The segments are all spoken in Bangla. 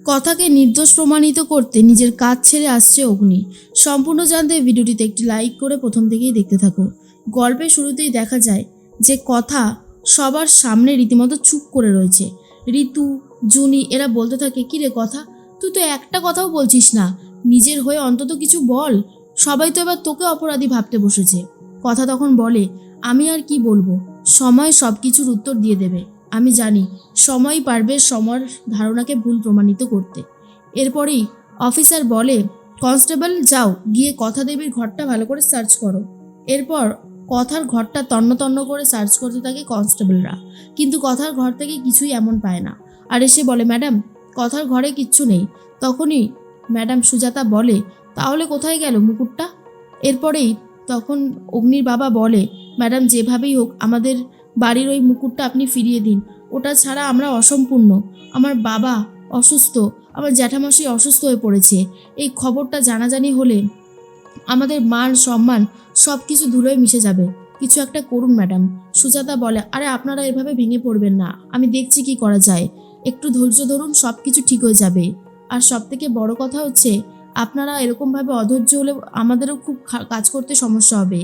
কথাকে নির্দোষ প্রমাণিত করতে নিজের কাজ ছেড়ে আসছে অগ্নি। সম্পূর্ণ জানতে ভিডিওটিতে একটি লাইক করে প্রথম থেকেই দেখতে থাকো। গল্পের শুরুতেই দেখা যায় যে কথা সবার সামনে রীতিমতো চুপ করে রয়েছে। ঋতু, জুনি এরা বলতে থাকে, কিরে কথা, তুই তো একটা কথাও বলছিস না, নিজের হয়ে অন্তত কিছু বল। সবাই তো এবার তোকে অপরাধী ভাবতে বসেছে। কথা তখন বলে, আমি আর কি বলবো, সময় সব কিছুর উত্তর দিয়ে দেবে। আমি জানি সময়ই পারবে সময়ের ধারণাকে ভুল প্রমাণিত করতে। এরপরেই অফিসার বলে, কনস্টেবল যাও, গিয়ে কথা দেবীর ঘরটা ভালো করে সার্চ করো। এরপর কথার ঘরটা তন্ন তন্ন করে সার্চ করতে থাকে কনস্টেবলরা, কিন্তু কথার ঘর থেকে কিছুই এমন পায় না। আর এসে বলে, ম্যাডাম কথার ঘরে কিচ্ছু নেই। তখনই ম্যাডাম সুজাতা বলে, তাহলে কোথায় গেল মুকুটটা? এরপরেই তখন অগ্নির বাবা বলে, ম্যাডাম যেভাবেই হোক আমাদের বাড়ির ওই মুকুটটা আপনি ফিরিয়ে দিন, ওটা ছাড়া আমরা অসম্পূর্ণ। আমার বাবা অসুস্থ, আমার জ্যাঠামশাই অসুস্থ হয়ে পড়েছে, এই খবরটা জানাজানি হলে আমাদের মান সম্মান সব কিছু ধুলোয় মিশে যাবে। কিছু একটা করুন ম্যাডাম। সুজাতা বলে, আরে আপনারা এভাবে ভেঙে পড়বেন না, আমি দেখছি কি করা যায়, একটু ধৈর্য ধরুন, সব কিছু ঠিক হয়ে যাবে। আর সব থেকে বড় কথা হচ্ছে, আপনারা এরকমভাবে অধৈর্য হলে আমাদেরও খুব কাজ করতে সমস্যা হবে।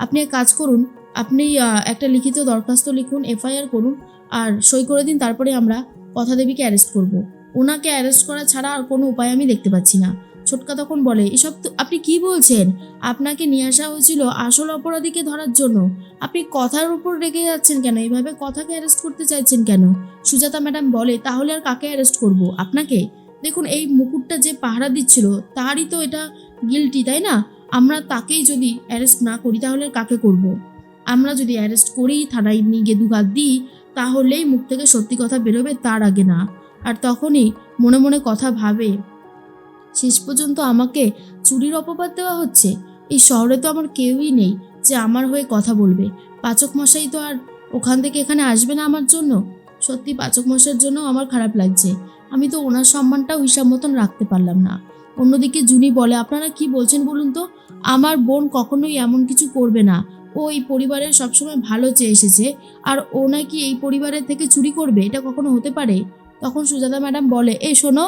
আপনি এক কাজ করুন, আপনি একটা লিখিত দরখাস্ত লিখুন, এফআইআর করুন, আর সই করে দিন, তারপরে আমরা কথা দেবীকে অ্যারেস্ট করব। ওনাকে অ্যারেস্ট করা ছাড়া আর কোনো উপায় আমি দেখতে পাচ্ছি না। ছোটকা তখন বলে, এসব তো আপনি কি বলছেন? আপনাকে নিয়ে আসা হয়েছিল আসল অপরাধীকে ধরার জন্য, আপনি কথার উপর রেগে যাচ্ছেন কেন? এইভাবে কথাকে অ্যারেস্ট করতে চাইছেন কেন? সুজাতা ম্যাডাম বলে, তাহলে আর কাকে অ্যারেস্ট করব? আপনাকে? দেখুন, এই মুকুটটা যে পাহারা দিচ্ছিল তারই তো এটা গিল্টি, তাই না? আমরা তাকেই যদি অ্যারেস্ট না করি তাহলে আর কাকে করব? আমরা যদি অ্যারেস্ট করি, থানায় নিয়ে গিয়ে দুঘাত দিই, তাহলেই মুখ থেকে সত্যি কথা বেরোবে, তার আগে না। আর তখনই মনে মনে কথা ভাবে, শেষ পর্যন্ত আমাকে চুরির অপবাদ দেওয়া হচ্ছে। এই শহরে তো আমার কেউই নেই যে আমার হয়ে কথা বলবে। পাচক মশাই তো আর ওখান থেকে এখানে আসবে না আমার জন্য। সত্যি পাচক মশাইয়ের জন্য আমার খারাপ লাগছে। আমি তো ওনার সম্মানটাও হিসাব মতন রাখতে পারলাম না। অন্যদিকে জুনি বলে, আপনারা কি বলছেন বলুন তো? আমার বোন কখনোই এমন কিছু করবে না। ও এই পরিবারের সবসময় ভালো চেয়ে এসেছে, আর ও নাকি এই পরিবারের থেকে চুরি করবে? এটা কখনো হতে পারে? তখন সুজাতা ম্যাডাম বলে, এই শোনো,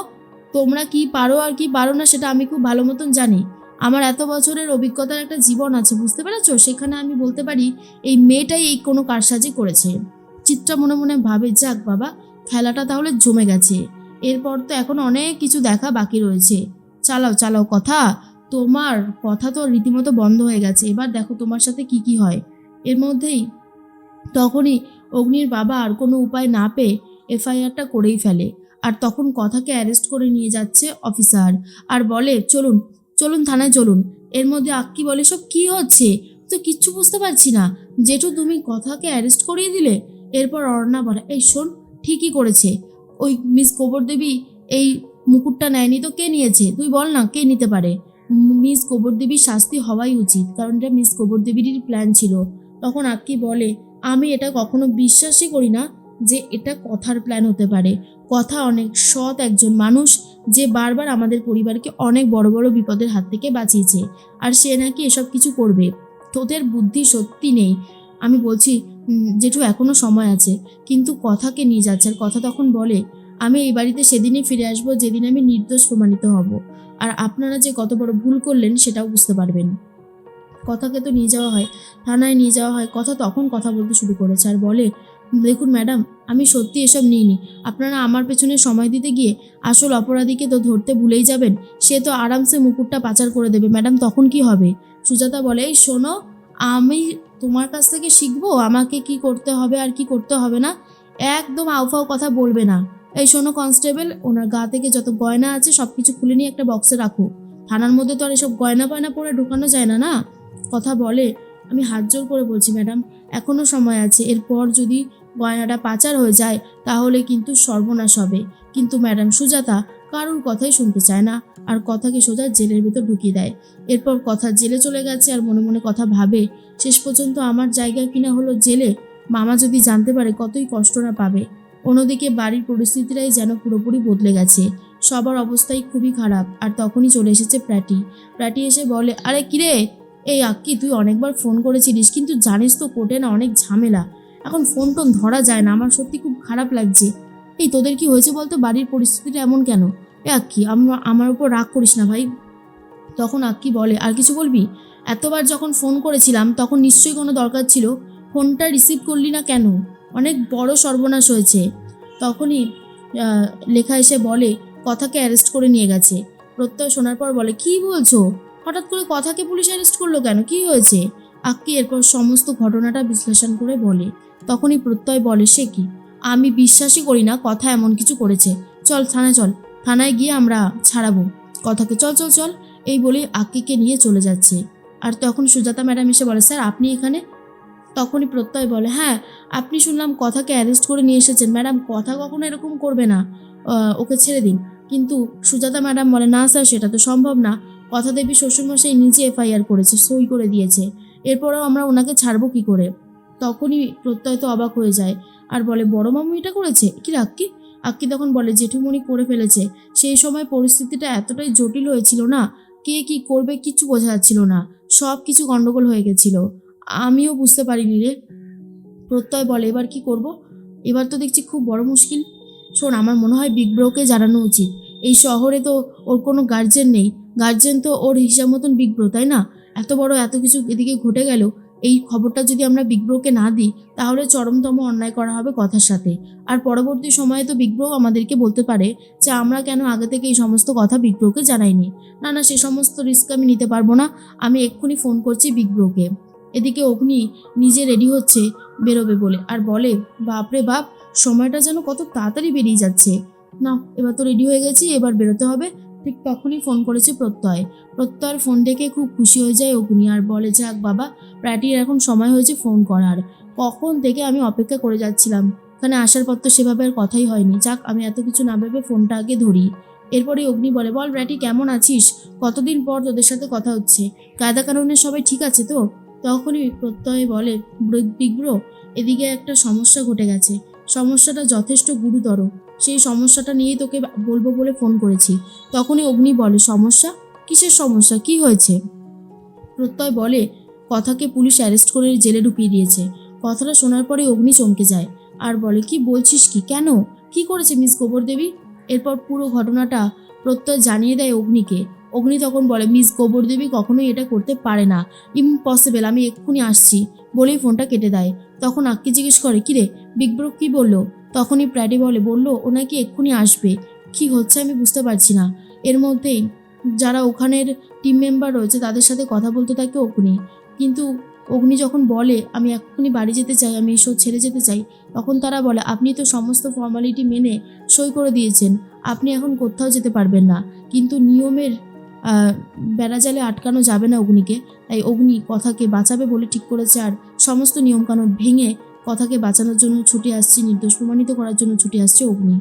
তোমরা কি পারো আর কি পারো না সেটা আমি খুব ভালো মতন জানি। আমার এত বছরের অভিজ্ঞতার একটা জীবন আছে, বুঝতে পেরেছো? সেখানে আমি বলতে পারি এই মেয়েটাই এই কোনো কারসাজি করেছে। চিত্রা মনে মনে ভাবে, যাক বাবা, খেলাটা তাহলে জমে গেছে। এরপর তো এখন অনেক কিছু দেখা বাকি রয়েছে। চালাও চালাও কথা, তোমার কথা তো রীতিমতো বন্ধ হয়ে গেছে, এবার দেখো তোমার সাথে কি কি হয়। এর মধ্যেই তখনই অগ্নির বাবা আর কোনো উপায় না পেয়ে এফআইআরটা করেই ফেলে। আর তখন কথাকে অ্যারেস্ট করে নিয়ে যাচ্ছে অফিসার, আর বলে, চলুন চলুন থানায় চলুন। এর মধ্যে আক্কি বলে, সব কি হচ্ছে? তো কিচ্ছু বুঝতে পারছি না। জেঠু তুমি কথাকে অ্যারেস্ট করিয়ে দিলে? এরপর অর্ণা বলে, এই শোন, ঠিকই করেছে। ওই মিস গোবর দেবী এই মুকুটটা নেয়নি তো কে নিয়েছে? তুই বল না, কে নিতে পারে? মিস গোবর দেবীর শাস্তি হওয়াই উচিত, কারণ এটা মিস গোবর দেবীরই প্ল্যান ছিল। তখন আক্কি বলে, আমি এটা কখনো বিশ্বাসই করি না যে এটা কথার প্ল্যান হতে পারে। কথা অনেক সৎ একজন মানুষ, যে বারবার আমাদের পরিবারকে অনেক বড় বড় বিপদের হাত থেকে বাঁচিয়েছে, আর সে নাকি এসব কিছু করবে। তোদের বুদ্ধি সত্যি নেই। আমি বলছি জেঠু, এখনো সময় আছে। কিন্তু কথাকে নিয়ে যাচ্ছে। আর কথা তখন বলে, আমি এই বাড়িতে সেদিনই ফিরে আসবো যেদিন আমি নির্দোষ প্রমাণিত হব, আর আপনারা যে কত বড় ভুল করলেন সেটাও বুঝতে পারবেন। কথাকে তো নিয়ে যাওয়া হয়, থানায় নিয়ে যাওয়া হয়। কথা তখন কথা বলতে শুরু করেছে আর বলে, দেখুন ম্যাডাম, আমি সত্যি এসব নিইনি। আপনারা আমার পেছনে সময় দিতে গিয়ে আসল অপরাধীকে তো ধরতে ভুলেই যাবেন। সে তো আরামসে মুকুটটা পাচার করে দেবে ম্যাডাম, তখন কি হবে? সুজাতা বলে, এই শোনো, আমি তোমার কাছ থেকে শিখবো আমাকে কি করতে হবে আর কি করতে হবে না। একদম আউফাও কথা বলবে না। এই শোনো কনস্টেবল, ওনার গা থেকে যত গয়না আছে সব কিছু খুলে নিয়ে একটা বক্সে রাখো। থানার মধ্যে তো আর এসব গয়না পয়না পরে ঢুকানো যায় না, না? কথা বলে, আমি হাত জোর করে বলছি ম্যাডাম, এখনও সময় আছে। এরপর যদি গয়নাটা পাচার হয়ে যায় তাহলে কিন্তু সর্বনাশ হবে। কিন্তু ম্যাডাম সুজাতা কারুর কথাই শুনতে চায় না, আর কথাকে সোজা জেলের ভিতর ঢুকিয়ে দেয়। এরপর কথা জেলে চলে গেছে, আর মনে মনে কথা ভাবে, শেষ পর্যন্ত আমার জায়গা কিনা হলো জেলে। মামা যদি জানতে পারে কতই কষ্ট না পাবে। অন্যদিকে বাড়ির পরিস্থিতিটাই যেন পুরোপুরি বদলে গেছে, সবার অবস্থাই খুবই খারাপ। আর তখনই চলে এসেছে প্র্যাটি। প্র্যাটি এসে বলে, আরে কিরে, এই আক্কি, তুই অনেকবার ফোন করেছিলিস, কিন্তু জানিস তো কোর্টে না অনেক ঝামেলা, এখন ফোন টোন ধরা যায় না। আমার সত্যি খুব খারাপ লাগছে। এই তোদের কি হয়েছে বলতো? বাড়ির পরিস্থিতিটা এমন কেন? আক্কি আমার উপর রাগ করিস না ভাই। তখন আক্কি বলে, আর কিছু বলবি? এতবার যখন ফোন করেছিলাম তখন নিশ্চয়ই কোনো দরকার ছিল, ফোনটা রিসিভ করলি না কেন? অনেক বড় সর্বনাশ হয়েছে। তখনই আহ, লেখা এসে বলে কথাকে অ্যারেস্ট করে নিয়ে গেছে। প্রত্যয় শোনার পর বলে, কি বলছো? হঠাৎ করে কথাকে পুলিশ অ্যারেস্ট করলো কেন? কি হয়েছে? আক্কি এরপর সমস্ত ঘটনাটা বিশ্লেষণ করে বলে। তখনই প্রত্যয় বলে, সে কি? আমি বিশ্বাসই করি না কথা এমন কিছু করেছে। চল থানায় চল, থানায় গিয়ে আমরা ছাড়াবো কথাকে, চল চল চল। এই বলেই আক্কিকে নিয়ে চলে যাচ্ছে। আর তখন সুজাতা ম্যাডাম এসে বলে, স্যার আপনি এখানে? তখনই প্রত্যয় বলে, হ্যাঁ আপনি শুনলাম কথাকে অ্যারেস্ট করে নিয়ে এসেছেন। ম্যাডাম কথা কখনো এরকম করবে না, ওকে ছেড়ে দিন। কিন্তু সুজাতা ম্যাডাম বলে, না স্যার সেটা তো সম্ভব না। কথা দেবী শ্বশুরমশাই নিজে এফআইআর করেছে, সই করে দিয়েছে, এরপরেও আমরা ওনাকে ছাড়বো কি করে? তখনই প্রত্যয় তো অবাক হয়ে যায় আর বলে, বড় মামু এটা করেছে? কি আক্কি? আক্কি তখন বলে, জেঠুমণি করে ফেলেছে। সেই সময় পরিস্থিতিটা এতটাই জটিল হয়েছিল না, কে কি করবে কিচ্ছু বোঝা যাচ্ছিল না, সব কিছু গন্ডগোল হয়ে গেছিল, আমিও বুঝতে পারিনি রে। প্রত্যয় বলে, এবার কি করব? এবার তো দেখছি খুব বড় মুশকিল। শোন, আমার মনে হয় বিগ ব্রোকে জানানো উচিত। এই শহরে তো ওর কোনো গার্জেন নেই, গার্জেন তো ওর হিসাব মতন বিগ ব্রো, তাই না? এত বড় এত কিছু এদিকে ঘটে গেল, এই খবরটা যদি আমরা বিগ ব্রোকে না দিই তাহলে চরমতম অন্যায় করা হবে কথার সাথে। আর পরবর্তী সময়ে তো বিগ ব্রো আমাদেরকে বলতে পারে যে আমরা কেন আগে থেকে এই সমস্ত কথা বিগ ব্রোকে জানাইনি। না না, সে সমস্ত রিস্ক আমি নিতে পারবো না। আমি এক্ষুনি ফোন করছি বিগ ব্রোকে। এদিকে অগ্নি নিজে রেডি হচ্ছে বেরোবে বলে, আর বলে, বাপরে বাপ, সময়টা যেন কত তাড়াতাড়ি বেরিয়ে যাচ্ছে। না, এবার তো রেডি হয়ে গেছি, এবার বেরোতে হবে। ঠিক তখনই ফোন করেছে প্রত্যয়। প্রত্যয়ের ফোন ডেকে খুব খুশি হয়ে যায় অগ্নি আর বলে, যাক বাবা, প্রাটির এখন সময় হয়েছে ফোন করার। কখন থেকে আমি অপেক্ষা করে যাচ্ছিলাম, এখানে আসার পর তো সেভাবে আর কথাই হয়নি। যাক, আমি এত কিছু না ভেবে ফোনটা আগে ধরি। এরপরে অগ্নি বলে, বল প্রাটি, কেমন আছিস? কতদিন পর তোদের সাথে কথা হচ্ছে। কায়দা কানুনে সবাই ঠিক আছে তো? তখনই প্রত্যয় বলে, বিগ ব্রো, এদিকে একটা সমস্যা ঘটে গেছে, সমস্যাটা যথেষ্ট গুরুতর, সেই সমস্যাটা নিয়েই তোকে বলবো বলে ফোন করেছি। তখনই অগ্নি বলে, সমস্যা? কিসের সমস্যা, কি হয়েছে? প্রত্যয় বলে, কথাকে পুলিশ অ্যারেস্ট করে জেলে ঢুকিয়ে দিয়েছে। কথাটা শোনার পরে অগ্নি চমকে যায় আর বলে, কি বলছিস, কি, কেন, কি করেছে মিস গোবর দেবী? এরপর পুরো ঘটনাটা প্রত্যয় জানিয়ে দেয় অগ্নিকে। অগ্নি তখন বলে, মিস গোবর দেবী কখনোই এটা করতে পারে না, ইম্পসিবল, আমি এক্ষুনি আসছি বলেই ফোনটা কেটে দেয়। তখন আক্কি জিজ্ঞেস করে, কিরে বিগ ব্রো কি বললো? তখনই প্র্যাডি বললো ও নাকি এক্ষুনি আসবে। কি হচ্ছে আমি বুঝতে পারছি না। এর মধ্যেই যারা ওখানের টিম মেম্বার রয়েছে তাদের সাথে কথা বলতে থাকে অগ্নি। কিন্তু অগ্নি যখন বলে, আমি এক্ষুনি বাড়ি যেতে চাই, আমি এই শো ছেড়ে যেতে চাই, তখন তারা বলে, আপনি তো সমস্ত ফর্মালিটি মেনে সই করে দিয়েছেন, আপনি এখন কোথাও যেতে পারবেন না। কিন্তু নিয়মের বেড়াজালে আটকানো যাবে না অগ্নিকে। তাই অগ্নি কথাকে বাঁচাবে বলে ঠিক করেছে, আর সমস্ত নিয়মকানুন ভেঙে কথাকে বাঁচানোর জন্য ছুটে আসছে, নির্দোষ প্রমাণিত করার জন্য ছুটে আসছে অগ্নি।